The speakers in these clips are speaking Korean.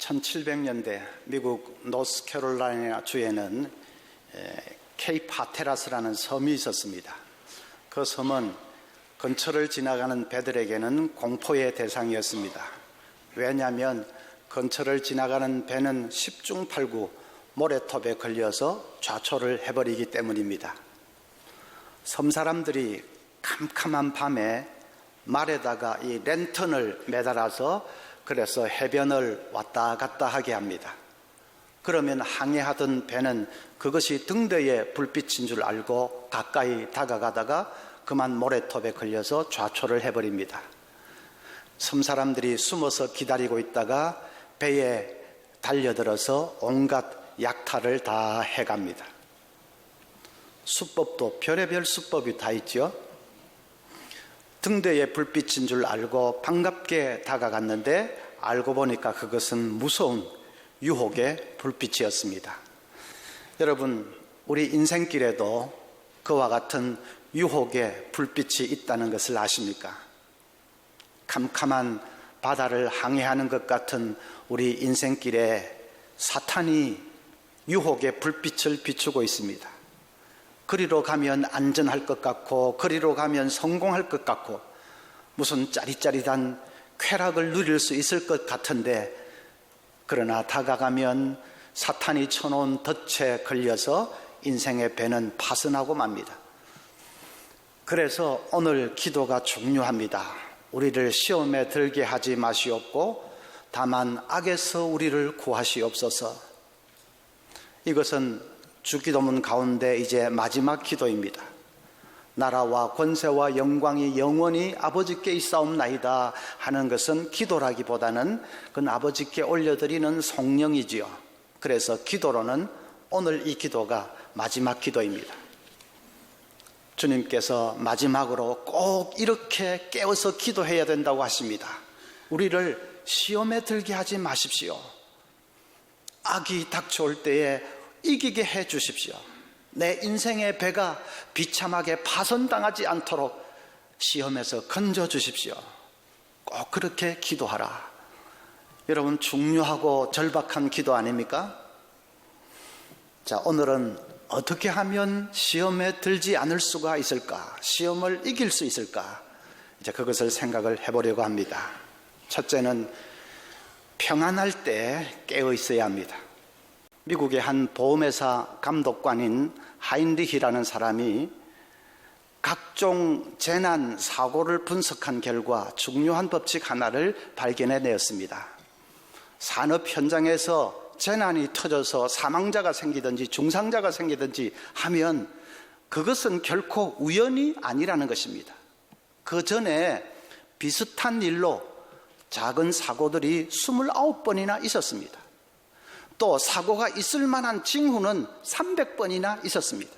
1700년대 미국 노스캐롤라이나 주에는 케이프 하테라스라는 섬이 있었습니다. 그 섬은 근처를 지나가는 배들에게는 공포의 대상이었습니다. 왜냐하면 근처를 지나가는 배는 10중 8구 모래톱에 걸려서 좌초를 해버리기 때문입니다. 섬 사람들이 캄캄한 밤에 말에다가 이 랜턴을 매달아서 그래서 해변을 왔다 갔다 하게 합니다. 그러면 항해하던 배는 그것이 등대의 불빛인 줄 알고 가까이 다가가다가 그만 모래톱에 걸려서 좌초를 해버립니다. 섬 사람들이 숨어서 기다리고 있다가 배에 달려들어서 온갖 약탈을 다 해갑니다. 수법도 별의별 수법이 다 있죠. 등대의 불빛인 줄 알고 반갑게 다가갔는데 알고 보니까 그것은 무서운 유혹의 불빛이었습니다. 여러분, 우리 인생길에도 그와 같은 유혹의 불빛이 있다는 것을 아십니까? 캄캄한 바다를 항해하는 것 같은 우리 인생길에 사탄이 유혹의 불빛을 비추고 있습니다. 그리로 가면 안전할 것 같고, 그리로 가면 성공할 것 같고, 무슨 짜릿짜릿한 쾌락을 누릴 수 있을 것 같은데, 그러나 다가가면 사탄이 쳐놓은 덫에 걸려서 인생의 배는 파손하고 맙니다. 그래서 오늘 기도가 중요합니다. 우리를 시험에 들게 하지 마시옵고 다만 악에서 우리를 구하시옵소서. 이것은 주기도문 가운데 이제 마지막 기도입니다. 나라와 권세와 영광이 영원히 아버지께 있사옵나이다 하는 것은 기도라기보다는 그건 아버지께 올려드리는 성령이지요. 그래서 기도로는 오늘 이 기도가 마지막 기도입니다. 주님께서 마지막으로 꼭 이렇게 깨어서 기도해야 된다고 하십니다. 우리를 시험에 들게 하지 마십시오. 악이 닥쳐올 때에 이기게 해 주십시오. 내 인생의 배가 비참하게 파손당하지 않도록 시험에서 건져 주십시오. 꼭 그렇게 기도하라. 여러분, 중요하고 절박한 기도 아닙니까? 자, 오늘은 어떻게 하면 시험에 들지 않을 수가 있을까? 시험을 이길 수 있을까? 이제 그것을 생각을 해보려고 합니다. 첫째는 평안할 때 깨어 있어야 합니다. 미국의 한 보험회사 감독관인 하인리히라는 사람이 각종 재난 사고를 분석한 결과 중요한 법칙 하나를 발견해내었습니다. 산업 현장에서 재난이 터져서 사망자가 생기든지 중상자가 생기든지 하면 그것은 결코 우연이 아니라는 것입니다. 그 전에 비슷한 일로 작은 사고들이 29번이나 있었습니다. 또 사고가 있을 만한 징후는 300번이나 있었습니다.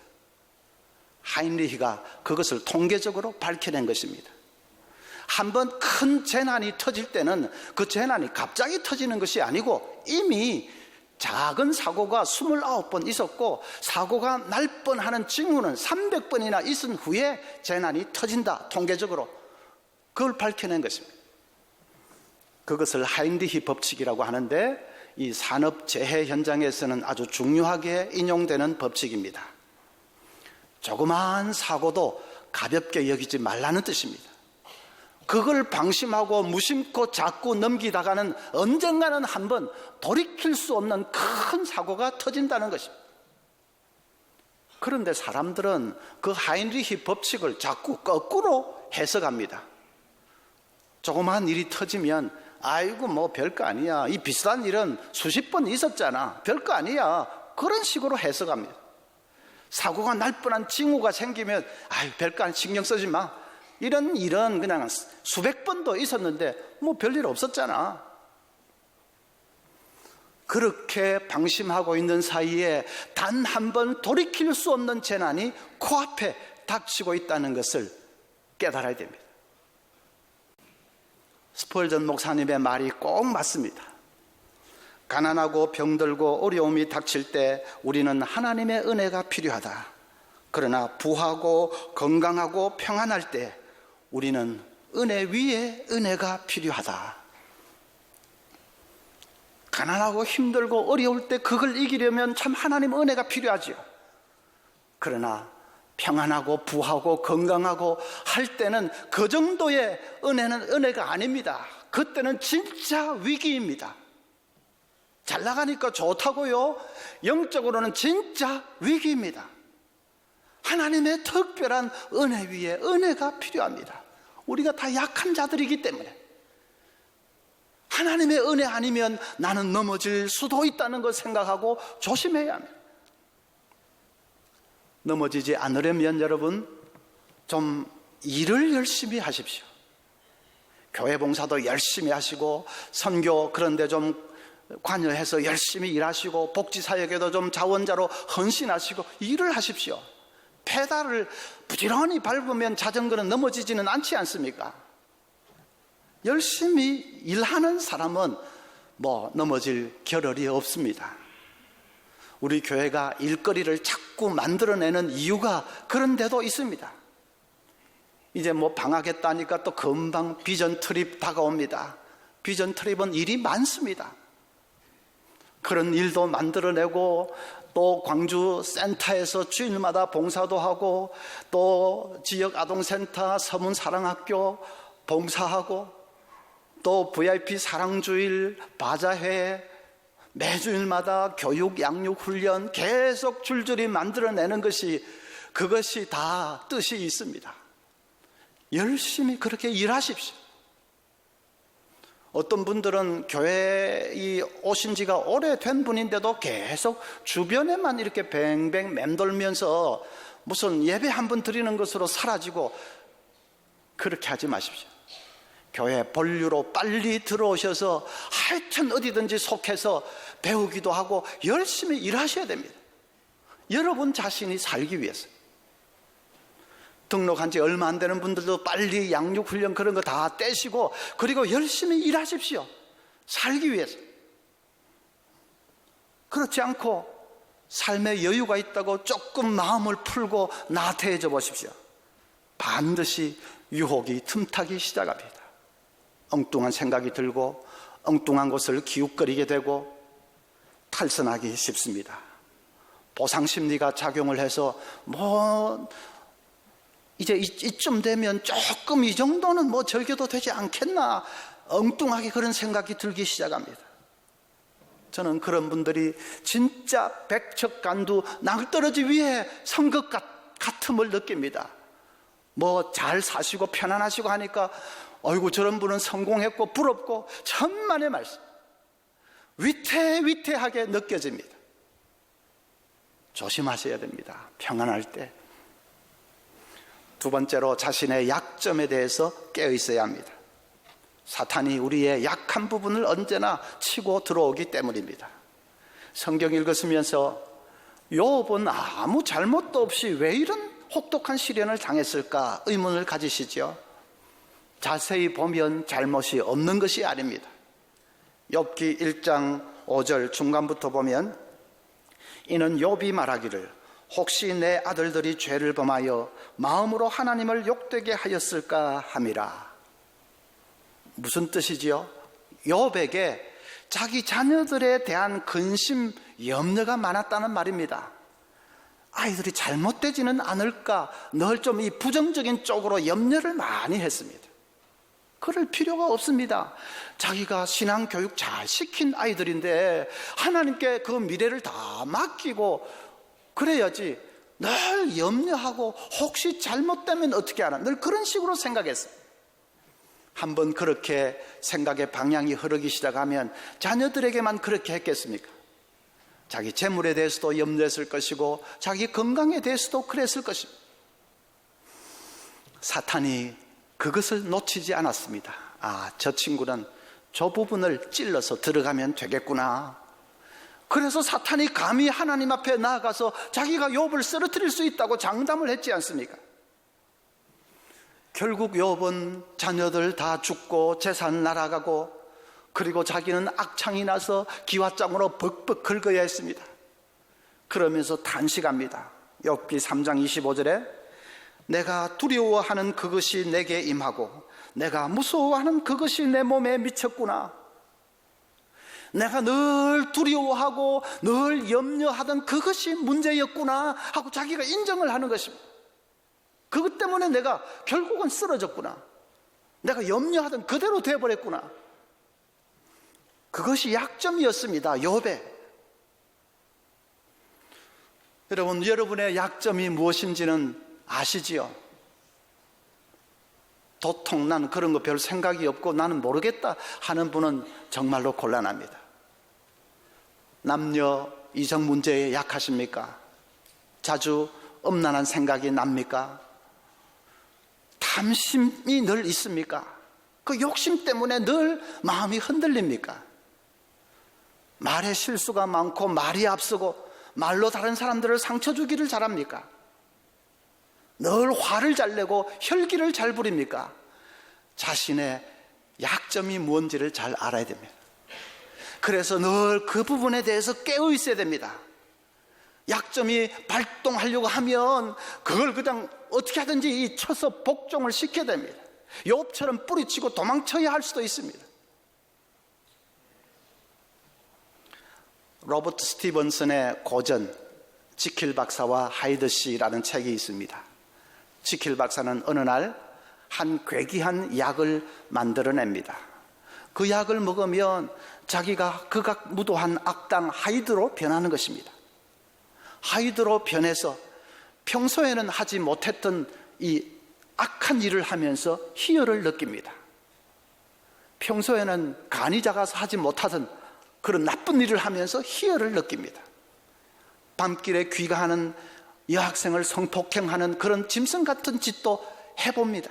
하인리히가 그것을 통계적으로 밝혀낸 것입니다. 한번 큰 재난이 터질 때는 그 재난이 갑자기 터지는 것이 아니고 이미 작은 사고가 29번 있었고 사고가 날 뻔하는 징후는 300번이나 있은 후에 재난이 터진다. 통계적으로 그걸 밝혀낸 것입니다. 그것을 하인리히 법칙이라고 하는데 이 산업재해 현장에서는 아주 중요하게 인용되는 법칙입니다. 조그마한 사고도 가볍게 여기지 말라는 뜻입니다. 그걸 방심하고 무심코 자꾸 넘기다가는 언젠가는 한번 돌이킬 수 없는 큰 사고가 터진다는 것입니다. 그런데 사람들은 그 하인리히 법칙을 자꾸 거꾸로 해석합니다. 조그마한 일이 터지면 아이고 뭐 별거 아니야, 이 비슷한 일은 수십 번 있었잖아, 별거 아니야, 그런 식으로 해석합니다. 사고가 날 뻔한 징후가 생기면 아유 별거 아니야, 신경 쓰지 마, 이런 일은 그냥 수백 번도 있었는데 뭐 별일 없었잖아. 그렇게 방심하고 있는 사이에 단 한 번 돌이킬 수 없는 재난이 코앞에 닥치고 있다는 것을 깨달아야 됩니다. 스펄전 목사님의 말이 꼭 맞습니다. 가난하고 병들고 어려움이 닥칠 때 우리는 하나님의 은혜가 필요하다. 그러나 부하고 건강하고 평안할 때 우리는 은혜 위에 은혜가 필요하다. 가난하고 힘들고 어려울 때 그걸 이기려면 참 하나님 은혜가 필요하지요. 그러나 평안하고 부하고 건강하고 할 때는 그 정도의 은혜는 은혜가 아닙니다. 그때는 진짜 위기입니다. 잘 나가니까 좋다고요? 영적으로는 진짜 위기입니다. 하나님의 특별한 은혜 위에 은혜가 필요합니다. 우리가 다 약한 자들이기 때문에 하나님의 은혜 아니면 나는 넘어질 수도 있다는 걸 생각하고 조심해야 합니다. 넘어지지 않으려면 여러분 좀 일을 열심히 하십시오. 교회 봉사도 열심히 하시고 선교 그런 데 좀 관여해서 열심히 일하시고 복지사역에도 좀 자원자로 헌신하시고 일을 하십시오. 페달을 부지런히 밟으면 자전거는 넘어지지는 않지 않습니까? 열심히 일하는 사람은 넘어질 겨를이 없습니다. 우리 교회가 일거리를 자꾸 만들어내는 이유가 그런 데도 있습니다. 이제 방학했다니까 또 금방 비전 트립 다가옵니다. 비전 트립은 일이 많습니다. 그런 일도 만들어내고 또 광주 센터에서 주일마다 봉사도 하고 또 지역 아동센터 서문사랑학교 봉사하고 또 VIP 사랑주일 바자회 매주일마다 교육 양육 훈련 계속 줄줄이 만들어내는 그것이 다 뜻이 있습니다. 열심히 그렇게 일하십시오. 어떤 분들은 교회에 오신 지가 오래된 분인데도 계속 주변에만 이렇게 뱅뱅 맴돌면서 무슨 예배 한 번 드리는 것으로 사라지고 그렇게 하지 마십시오. 교회 본류로 빨리 들어오셔서 하여튼 어디든지 속해서 배우기도 하고 열심히 일하셔야 됩니다. 여러분 자신이 살기 위해서. 등록한 지 얼마 안 되는 분들도 빨리 양육훈련 그런 거 다 떼시고 그리고 열심히 일하십시오. 살기 위해서. 그렇지 않고 삶에 여유가 있다고 조금 마음을 풀고 나태해져 보십시오. 반드시 유혹이 틈타기 시작합니다. 엉뚱한 생각이 들고 엉뚱한 것을 기웃거리게 되고 탈선하기 쉽습니다. 보상심리가 작용을 해서 이제 이쯤 되면 조금 이 정도는 즐겨도 되지 않겠나 엉뚱하게 그런 생각이 들기 시작합니다. 저는 그런 분들이 진짜 백척간두 낭떠러지 위에 선 것 같음을 느낍니다. 잘 사시고 편안하시고 하니까 어이구 저런 분은 성공했고 부럽고 천만의 말씀 위태위태하게 느껴집니다. 조심하셔야 됩니다. 평안할 때. 두 번째로 자신의 약점에 대해서 깨어 있어야 합니다. 사탄이 우리의 약한 부분을 언제나 치고 들어오기 때문입니다. 성경 읽으시면서 욥은 아무 잘못도 없이 왜 이런 혹독한 시련을 당했을까 의문을 가지시죠. 자세히 보면 잘못이 없는 것이 아닙니다. 욥기 1장 5절 중간부터 보면 이는 욥이 말하기를 혹시 내 아들들이 죄를 범하여 마음으로 하나님을 욕되게 하였을까 함이라. 무슨 뜻이지요? 욥에게 자기 자녀들에 대한 근심, 염려가 많았다는 말입니다. 아이들이 잘못되지는 않을까 늘 좀 이 부정적인 쪽으로 염려를 많이 했습니다. 그럴 필요가 없습니다. 자기가 신앙교육 잘 시킨 아이들인데 하나님께 그 미래를 다 맡기고 그래야지 늘 염려하고 혹시 잘못되면 어떻게 하나 늘 그런 식으로 생각했어요. 한번 그렇게 생각의 방향이 흐르기 시작하면 자녀들에게만 그렇게 했겠습니까? 자기 재물에 대해서도 염려했을 것이고 자기 건강에 대해서도 그랬을 것입니다. 사탄이 그것을 놓치지 않았습니다. 저 친구는 저 부분을 찔러서 들어가면 되겠구나. 그래서 사탄이 감히 하나님 앞에 나아가서 자기가 욥을 쓰러뜨릴 수 있다고 장담을 했지 않습니까? 결국 욥은 자녀들 다 죽고 재산 날아가고 그리고 자기는 악창이 나서 기와장으로 벅벅 긁어야 했습니다. 그러면서 탄식합니다. 욥기 3장 25절에 내가 두려워하는 그것이 내게 임하고 내가 무서워하는 그것이 내 몸에 미쳤구나. 내가 늘 두려워하고 늘 염려하던 그것이 문제였구나 하고 자기가 인정을 하는 것입니다. 그것 때문에 내가 결국은 쓰러졌구나. 내가 염려하던 그대로 되어버렸구나. 그것이 약점이었습니다. 욥의. 여러분, 여러분의 약점이 무엇인지는 아시지요? 도통 나는 그런 거 별 생각이 없고 나는 모르겠다 하는 분은 정말로 곤란합니다. 남녀 이성 문제에 약하십니까? 자주 음란한 생각이 납니까? 탐심이 늘 있습니까? 그 욕심 때문에 늘 마음이 흔들립니까? 말에 실수가 많고 말이 앞서고 말로 다른 사람들을 상처 주기를 잘합니까? 늘 화를 잘 내고 혈기를 잘 부립니까? 자신의 약점이 뭔지를 잘 알아야 됩니다. 그래서 늘 그 부분에 대해서 깨어 있어야 됩니다. 약점이 발동하려고 하면 그걸 그냥 어떻게 하든지 쳐서 복종을 시켜야 됩니다. 욥처럼 뿌리치고 도망쳐야 할 수도 있습니다. 로버트 스티븐슨의 고전 지킬 박사와 하이드 씨라는 책이 있습니다. 지킬 박사는 어느 날 한 괴기한 약을 만들어냅니다. 그 약을 먹으면 자기가 극악무도한 악당 하이드로 변하는 것입니다. 하이드로 변해서 평소에는 하지 못했던 이 악한 일을 하면서 희열을 느낍니다. 평소에는 간이 작아서 하지 못하던 그런 나쁜 일을 하면서 희열을 느낍니다. 밤길에 귀가하는 여학생을 성폭행하는 그런 짐승 같은 짓도 해봅니다.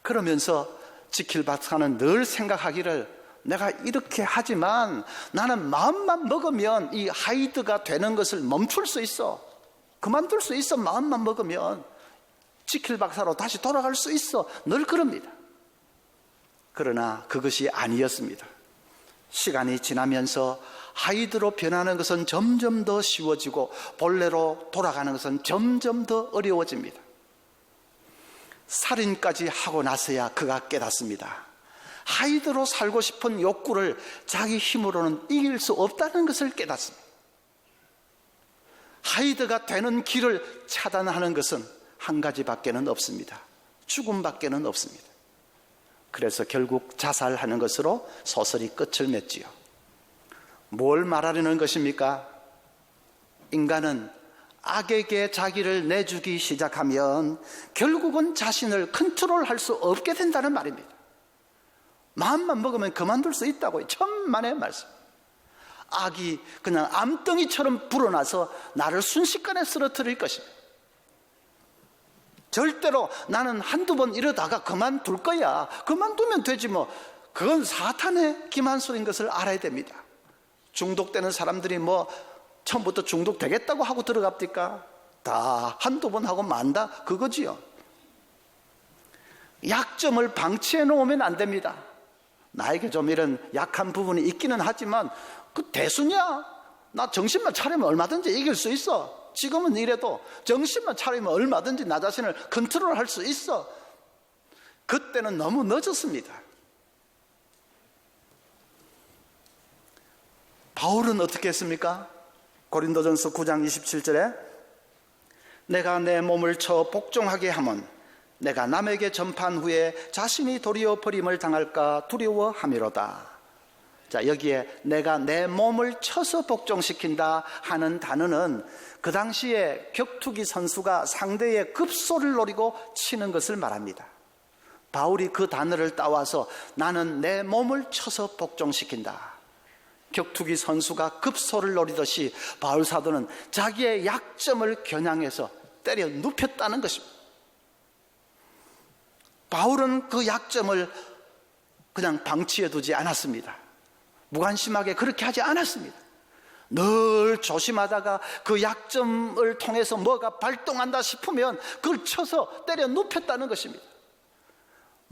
그러면서 지킬 박사는 늘 생각하기를 내가 이렇게 하지만 나는 마음만 먹으면 이 하이드가 되는 것을 멈출 수 있어. 그만둘 수 있어. 마음만 먹으면 지킬 박사로 다시 돌아갈 수 있어. 늘 그럽니다. 그러나 그것이 아니었습니다. 시간이 지나면서 하이드로 변하는 것은 점점 더 쉬워지고 본래로 돌아가는 것은 점점 더 어려워집니다. 살인까지 하고 나서야 그가 깨닫습니다. 하이드로 살고 싶은 욕구를 자기 힘으로는 이길 수 없다는 것을 깨닫습니다. 하이드가 되는 길을 차단하는 것은 한 가지밖에는 없습니다. 죽음밖에는 없습니다. 그래서 결국 자살하는 것으로 소설이 끝을 맺지요. 뭘 말하려는 것입니까? 인간은 악에게 자기를 내주기 시작하면 결국은 자신을 컨트롤할 수 없게 된다는 말입니다. 마음만 먹으면 그만둘 수 있다고요. 천만의 말씀. 악이 그냥 암덩이처럼 불어나서 나를 순식간에 쓰러뜨릴 것입니다. 절대로 나는 한두 번 이러다가 그만둘 거야. 그만두면 되지 뭐. 그건 사탄의 기만소리인 것을 알아야 됩니다. 중독되는 사람들이 뭐 처음부터 중독되겠다고 하고 들어갑니까? 다 한두 번 하고 만다 그거지요. 약점을 방치해 놓으면 안 됩니다. 나에게 좀 이런 약한 부분이 있기는 하지만 그 대수냐? 나 정신만 차리면 얼마든지 이길 수 있어. 지금은 이래도 정신만 차리면 얼마든지 나 자신을 컨트롤할 수 있어. 그때는 너무 늦었습니다. 바울은 어떻게 했습니까? 고린도전서 9장 27절에 내가 내 몸을 쳐 복종하게 하면 내가 남에게 전파한 후에 자신이 도리어 버림을 당할까 두려워함이로다. 자, 여기에 내가 내 몸을 쳐서 복종시킨다 하는 단어는 그 당시에 격투기 선수가 상대의 급소를 노리고 치는 것을 말합니다. 바울이 그 단어를 따와서 나는 내 몸을 쳐서 복종시킨다. 격투기 선수가 급소를 노리듯이 바울 사도는 자기의 약점을 겨냥해서 때려 눕혔다는 것입니다. 바울은 그 약점을 그냥 방치해 두지 않았습니다. 무관심하게 그렇게 하지 않았습니다. 늘 조심하다가 그 약점을 통해서 뭐가 발동한다 싶으면 그걸 쳐서 때려 눕혔다는 것입니다.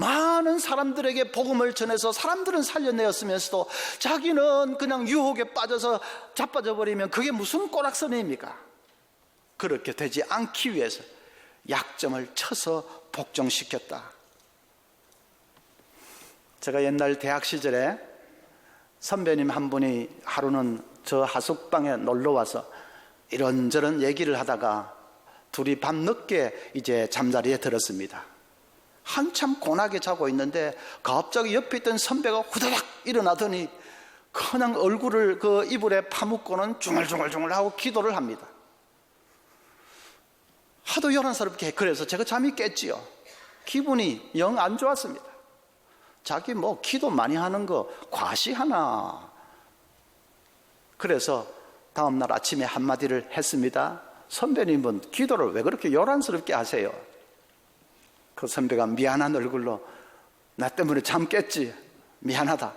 많은 사람들에게 복음을 전해서 사람들은 살려내었으면서도 자기는 그냥 유혹에 빠져서 자빠져 버리면 그게 무슨 꼬락서니입니까? 그렇게 되지 않기 위해서 약점을 쳐서 복종시켰다. 제가 옛날 대학 시절에 선배님 한 분이 하루는 저 하숙방에 놀러 와서 이런저런 얘기를 하다가 둘이 밤늦게 이제 잠자리에 들었습니다. 한참 고나게 자고 있는데 갑자기 옆에 있던 선배가 후다닥 일어나더니 그냥 얼굴을 그 이불에 파묻고는 중얼중얼중얼 하고 기도를 합니다. 하도 요란스럽게. 그래서 제가 잠이 깼지요. 기분이 영 안 좋았습니다. 자기 뭐 기도 많이 하는 거 과시하나. 그래서 다음날 아침에 한마디를 했습니다. 선배님은 기도를 왜 그렇게 요란스럽게 하세요? 그 선배가 미안한 얼굴로, 나 때문에 잠 깼지, 미안하다.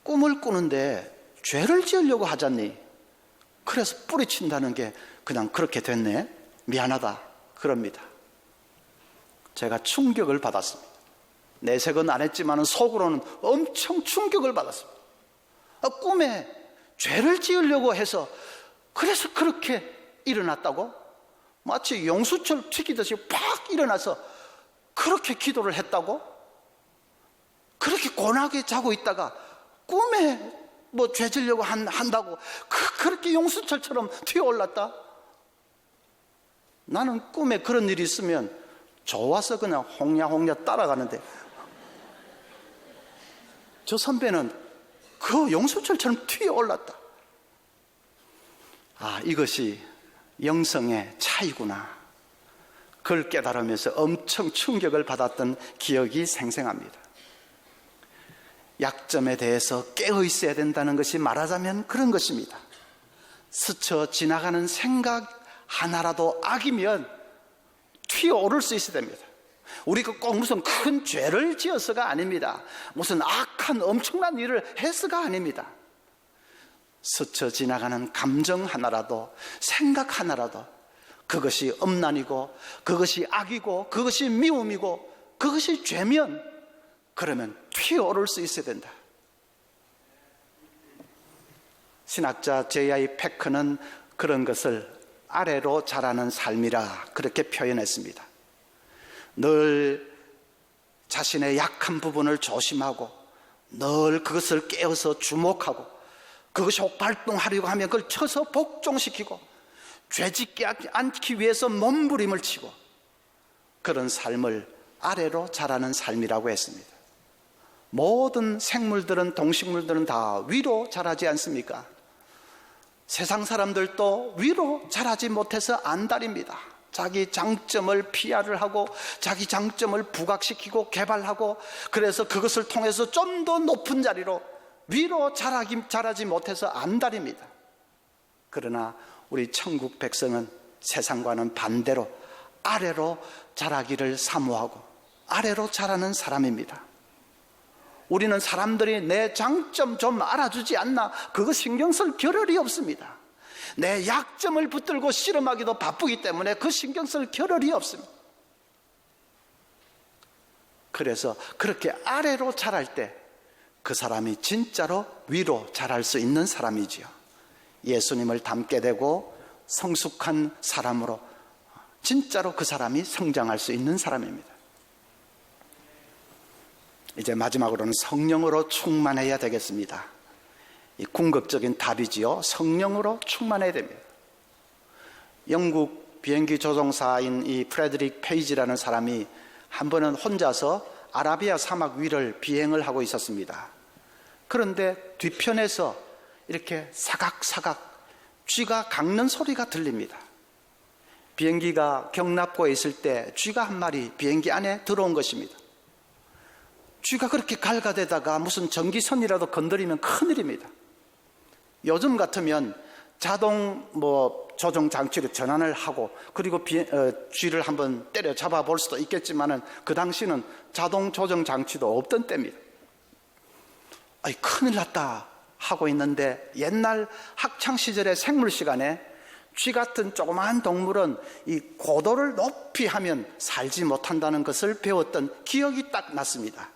꿈을 꾸는데 죄를 지으려고 하잖니. 그래서 뿌리친다는 게 그냥 그렇게 됐네, 미안하다, 그럽니다. 제가 충격을 받았습니다. 내색은 안 했지만 속으로는 엄청 충격을 받았습니다. 꿈에 죄를 지으려고 해서 그래서 그렇게 일어났다고? 마치 용수철 튀기듯이 팍 일어나서 그렇게 기도를 했다고? 그렇게 고나게 자고 있다가 꿈에 뭐 죄 지으려고 한다고 그렇게 용수철처럼 튀어올랐다? 나는 꿈에 그런 일이 있으면 좋아서 그냥 홍냐홍냐 따라가는데, 저 선배는 그 용수철처럼 튀어올랐다. 아, 이것이 영성의 차이구나. 그걸 깨달으면서 엄청 충격을 받았던 기억이 생생합니다. 약점에 대해서 깨어 있어야 된다는 것이 말하자면 그런 것입니다. 스쳐 지나가는 생각 하나라도 악이면 튀어오를 수 있어야 됩니다. 우리가 꼭 무슨 큰 죄를 지어서가 아닙니다. 무슨 악한 엄청난 일을 해서가 아닙니다. 스쳐 지나가는 감정 하나라도, 생각 하나라도, 그것이 엄난이고, 그것이 악이고, 그것이 미움이고, 그것이 죄면, 그러면 튀어오를 수 있어야 된다. 신학자 J.I. 패커는 그런 것을 아래로 자라는 삶이라 그렇게 표현했습니다. 늘 자신의 약한 부분을 조심하고, 늘 그것을 깨어서 주목하고, 그것이 혹발동하려고 하면 그걸 쳐서 복종시키고, 죄짓지 않기 위해서 몸부림을 치고, 그런 삶을 아래로 자라는 삶이라고 했습니다. 모든 생물들은, 동식물들은 다 위로 자라지 않습니까? 세상 사람들도 위로 자라지 못해서 안달입니다. 자기 장점을 PR을 하고, 자기 장점을 부각시키고 개발하고, 그래서 그것을 통해서 좀 더 높은 자리로 위로 자라지 못해서 안달입니다. 그러나 우리 천국 백성은 세상과는 반대로 아래로 자라기를 사모하고 아래로 자라는 사람입니다. 우리는 사람들이 내 장점 좀 알아주지 않나, 그거 신경 쓸 겨를이 없습니다. 내 약점을 붙들고 씨름하기도 바쁘기 때문에 그 신경 쓸 겨를이 없습니다. 그래서 그렇게 아래로 자랄 때 그 사람이 진짜로 위로 자랄 수 있는 사람이지요. 예수님을 닮게 되고 성숙한 사람으로 진짜로 그 사람이 성장할 수 있는 사람입니다. 이제 마지막으로는 성령으로 충만해야 되겠습니다. 이 궁극적인 답이지요. 성령으로 충만해야 됩니다. 영국 비행기 조종사인 이 프레드릭 페이지라는 사람이 한 번은 혼자서 아라비아 사막 위를 비행을 하고 있었습니다. 그런데 뒤편에서 이렇게 사각사각 쥐가 깎는 소리가 들립니다. 비행기가 경납고에 있을 때 쥐가 한 마리 비행기 안에 들어온 것입니다. 쥐가 그렇게 갈가대다가 무슨 전기선이라도 건드리면 큰일입니다. 요즘 같으면 자동 조종 장치로 전환을 하고, 그리고 쥐를 한번 때려 잡아 볼 수도 있겠지만은 그 당시는 자동 조정 장치도 없던 때입니다. 아이, 큰일 났다 하고 있는데, 옛날 학창 시절의 생물 시간에 쥐 같은 조그마한 동물은 이 고도를 높이 하면 살지 못한다는 것을 배웠던 기억이 딱 났습니다.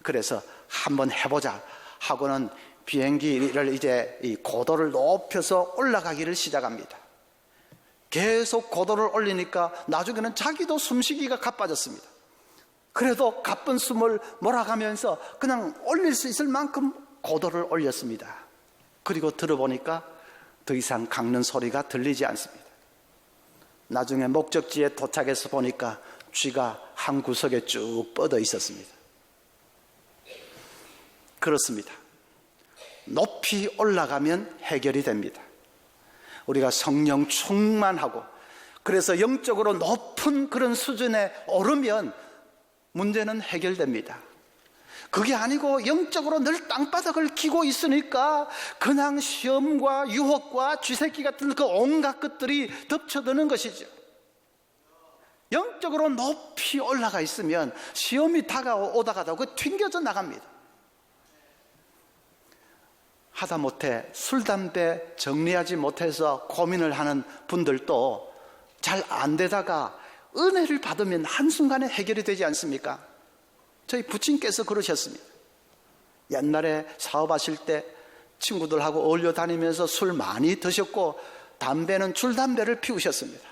그래서 한번 해보자 하고는 비행기를 이제 이 고도를 높여서 올라가기를 시작합니다. 계속 고도를 올리니까 나중에는 자기도 숨쉬기가 가빠졌습니다. 그래도 가쁜 숨을 몰아가면서 그냥 올릴 수 있을 만큼 고도를 올렸습니다. 그리고 들어보니까 더 이상 깎는 소리가 들리지 않습니다. 나중에 목적지에 도착해서 보니까 쥐가 한 구석에 쭉 뻗어 있었습니다. 그렇습니다. 높이 올라가면 해결이 됩니다. 우리가 성령 충만하고 그래서 영적으로 높은 그런 수준에 오르면 문제는 해결됩니다. 그게 아니고 영적으로 늘 땅바닥을 기고 있으니까 그냥 시험과 유혹과 쥐새끼 같은 그 온갖 것들이 덮쳐드는 것이죠. 영적으로 높이 올라가 있으면 시험이 다가오다가도 그 튕겨져 나갑니다. 하다못해 술, 담배 정리하지 못해서 고민을 하는 분들도 잘 안 되다가 은혜를 받으면 한순간에 해결이 되지 않습니까? 저희 부친께서 그러셨습니다. 옛날에 사업하실 때 친구들하고 어울려 다니면서 술 많이 드셨고 담배는 줄담배를 피우셨습니다.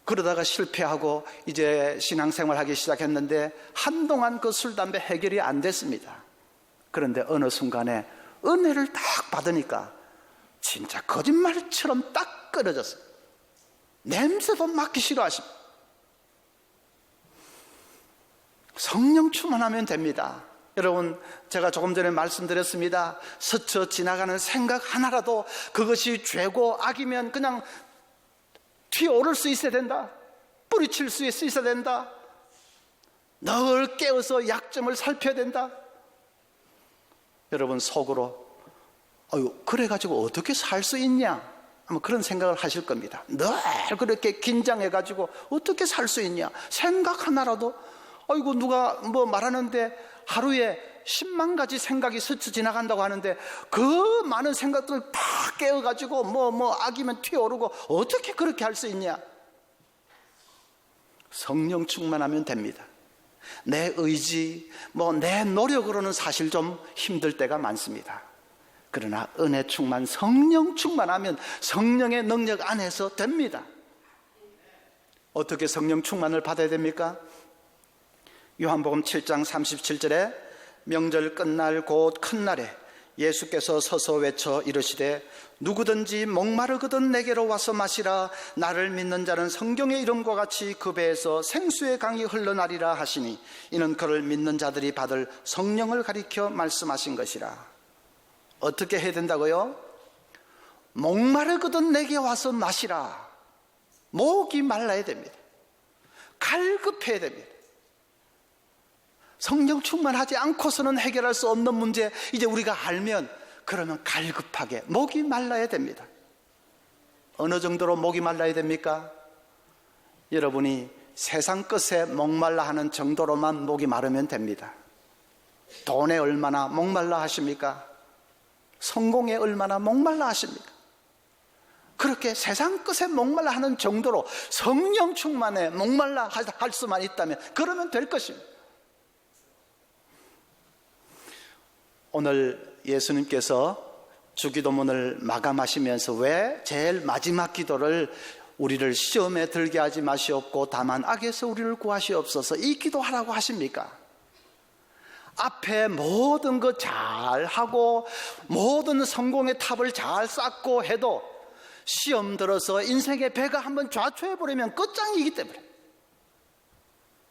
그러다가 실패하고 이제 신앙생활 하기 시작했는데 한동안 그 술, 담배 해결이 안 됐습니다. 그런데 어느 순간에 은혜를 딱 받으니까 진짜 거짓말처럼 딱 끊어졌어요. 냄새도 맡기 싫어하십니다. 성령 충만하면 됩니다. 여러분, 제가 조금 전에 말씀드렸습니다. 스쳐 지나가는 생각 하나라도 그것이 죄고 악이면 그냥 튀어오를 수 있어야 된다. 뿌리칠 수 있어야 된다. 늘 깨어서 약점을 살펴야 된다. 여러분 속으로 그래가지고 어떻게 살 수 있냐? 아마 그런 생각을 하실 겁니다. 늘 그렇게 긴장해가지고 어떻게 살 수 있냐? 생각 하나라도 아이고 누가 뭐 말하는데 하루에 10만 가지 생각이 스쳐 지나간다고 하는데 그 많은 생각들을 다 깨어가지고 뭐 악이면 튀어오르고 어떻게 그렇게 할 수 있냐? 성령 충만하면 됩니다. 내 의지, 내 노력으로는 사실 좀 힘들 때가 많습니다. 그러나 은혜 충만, 성령 충만하면 성령의 능력 안에서 됩니다. 어떻게 성령 충만을 받아야 됩니까? 요한복음 7장 37절에 명절 끝날 곧 큰 날에 예수께서 서서 외쳐 이르시되 누구든지 목마르거든 내게로 와서 마시라. 나를 믿는 자는 성경의 이름과 같이 그 배에서 생수의 강이 흘러나리라 하시니 이는 그를 믿는 자들이 받을 성령을 가리켜 말씀하신 것이라. 어떻게 해야 된다고요? 목마르거든 내게 와서 마시라. 목이 말라야 됩니다. 갈급해야 됩니다. 성령 충만하지 않고서는 해결할 수 없는 문제 이제 우리가 알면 그러면 갈급하게 목이 말라야 됩니다. 어느 정도로 목이 말라야 됩니까? 여러분이 세상 것에 목말라 하는 정도로만 목이 마르면 됩니다. 돈에 얼마나 목말라 하십니까? 성공에 얼마나 목말라 하십니까? 그렇게 세상 것에 목말라 하는 정도로 성령 충만에 목말라 할 수만 있다면 그러면 될 것입니다. 오늘 예수님께서 주기도문을 마감하시면서 왜 제일 마지막 기도를 우리를 시험에 들게 하지 마시옵고 다만 악에서 우리를 구하시옵소서 이 기도하라고 하십니까? 앞에 모든 거 잘하고 모든 성공의 탑을 잘 쌓고 해도 시험 들어서 인생의 배가 한번 좌초해버리면 끝장이기 때문에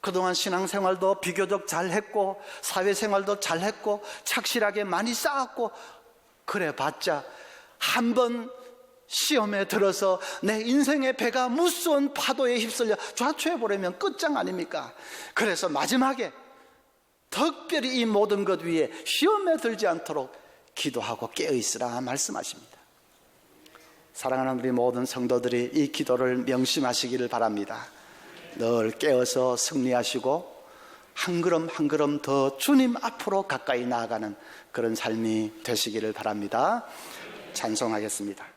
그동안 신앙생활도 비교적 잘했고 사회생활도 잘했고 착실하게 많이 쌓았고 그래봤자 한번 시험에 들어서 내 인생의 배가 무서운 파도에 휩쓸려 좌초해버리면 끝장 아닙니까? 그래서 마지막에 특별히 이 모든 것 위에 시험에 들지 않도록 기도하고 깨어있으라 말씀하십니다. 사랑하는 우리 모든 성도들이 이 기도를 명심하시기를 바랍니다. 늘 깨어서 승리하시고 한 걸음 한 걸음 더 주님 앞으로 가까이 나아가는 그런 삶이 되시기를 바랍니다. 찬송하겠습니다.